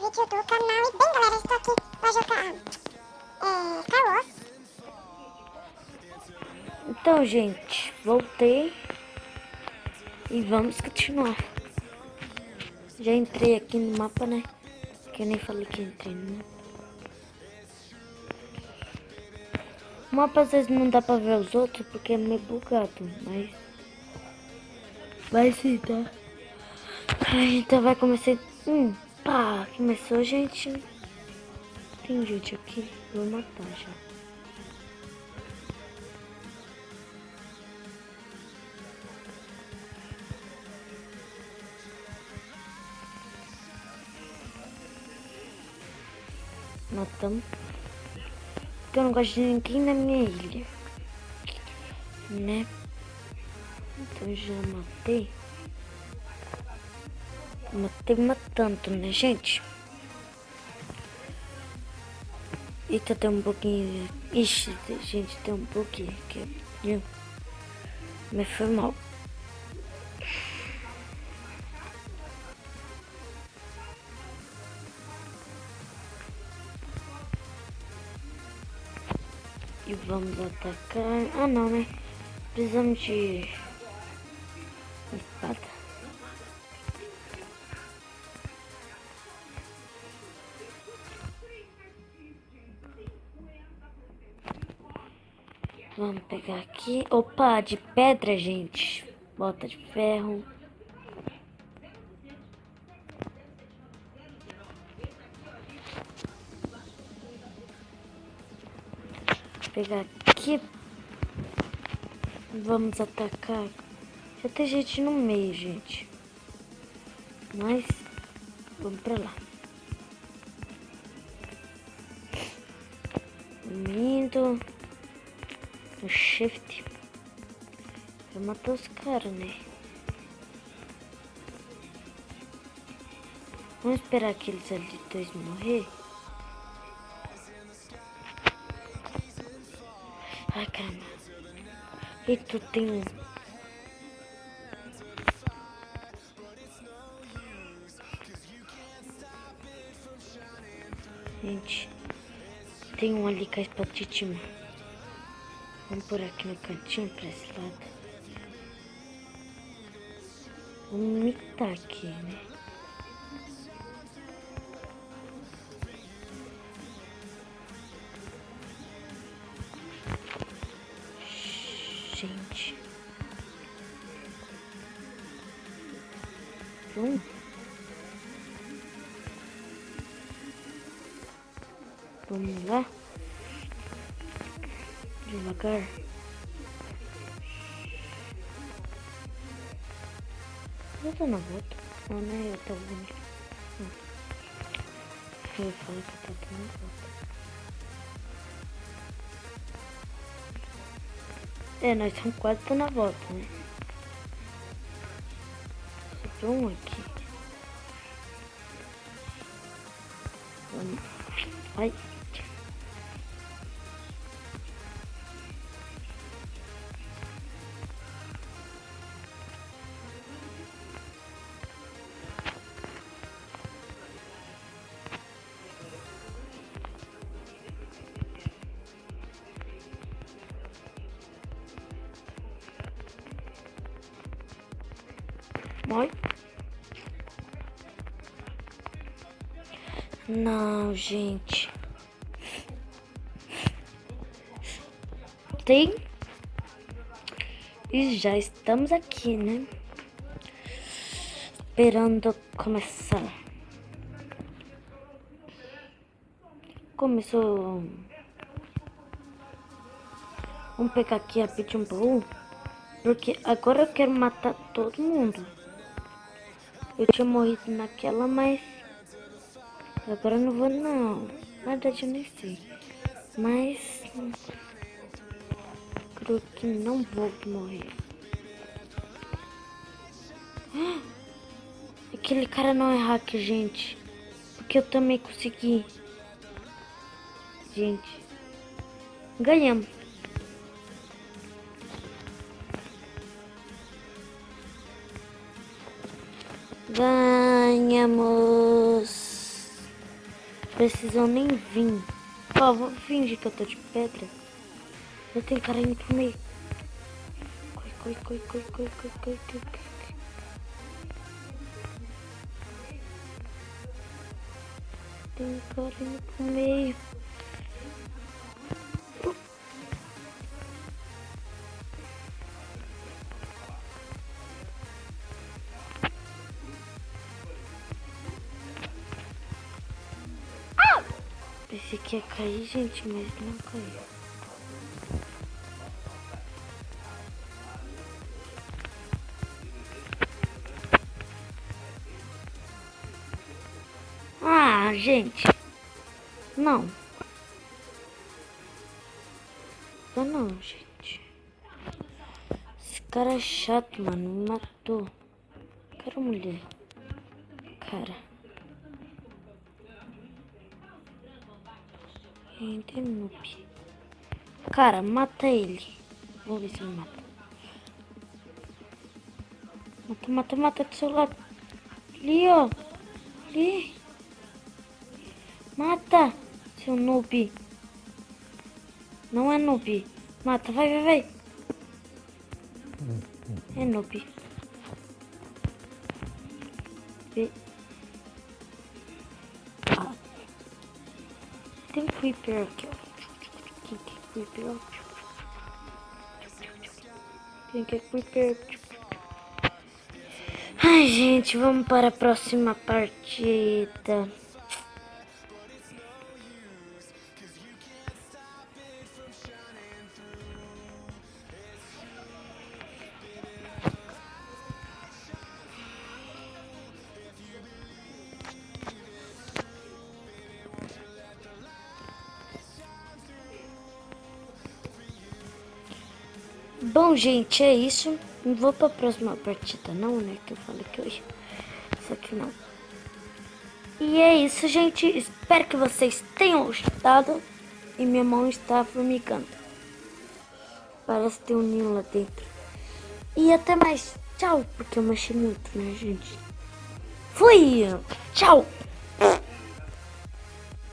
vídeo do canal. E bem, galera, estou aqui pra jogar Star Wars. Então, gente, voltei e vamos continuar. Já entrei aqui no mapa, né? Que eu nem falei que entrei no mapa. O mapa às vezes não dá pra ver os outros porque é meio bugado, mas... Vai sim, tá? Ai, então vai começar... pá, começou, gente. Tem gente aqui, vou matar já. Matamos. Porque eu não gosto de ninguém na minha ilha, né? Então já matei. Matei matando, né, gente? Eita, tem um pouquinho... Ixi, gente, tem um pouquinho aqui, viu? Mas foi mal. E vamos atacar... Ah, não, né? Precisamos de... espada. Vamos pegar aqui. Opa, de pedra, gente. Bota de ferro. Vou pegar aqui. Vamos atacar. Já tem gente no meio, gente. Mas vamos pra lá. Indo. No shift. Vai matar os caras, né? Vamos esperar aqueles ali dois morrer. Ai, caramba. E tu tem um... Gente, tem um ali com a espada de timão. Vamos por aqui no cantinho pra esse lado. Vamos imitar aqui, né? Gente. Vamos lá. Devagar. Eu tô na volta. Não, né? Eu tô vendo. Eu falei que eu tô na volta. É, nós estamos quase na volta, né? Sobrou um aqui. Vamos. Ai. Morre. Não, gente. Tem. E já estamos aqui, né? Esperando começar. Começou. Vamos pegar aqui a Pitch Bull. Porque agora eu quero matar todo mundo. Eu tinha morrido naquela, mas agora eu não vou não. Na verdade eu nem sei. Mas creio que não vou morrer. Aquele cara não é hack, gente. Porque eu também consegui. Gente. Ganhamos. Ganhamos. precisam nem vir. Ó, vou fingir que eu tô de pedra. Eu tenho cara indo pro meio. Coi. Tem cara indo pro meio. Pensei que ia cair, gente, mas não caiu. Ah, gente. Não. Não, gente. Esse cara é chato, mano. Me matou. Quero mulher. Cara. Gente, noob. Cara, mata ele. Vou ver se ele mata. Mata do seu lado. Ali, ó. Ali. Mata, seu noob. Não é noob. Mata, vai. É noob. Ah. Tem creeper aqui, ó. Tem creeper, ó. Tem creeper. Ai, gente, vamos para a próxima partida. Bom, gente, é isso. Não vou pra próxima partida não, né? Que eu falei que eu ia. Isso aqui não. E é isso, gente. Espero que vocês tenham gostado. E minha mão está formigando. Parece ter um ninho lá dentro. E até mais. Tchau. Porque eu mexi muito, né, gente? Fui. Tchau.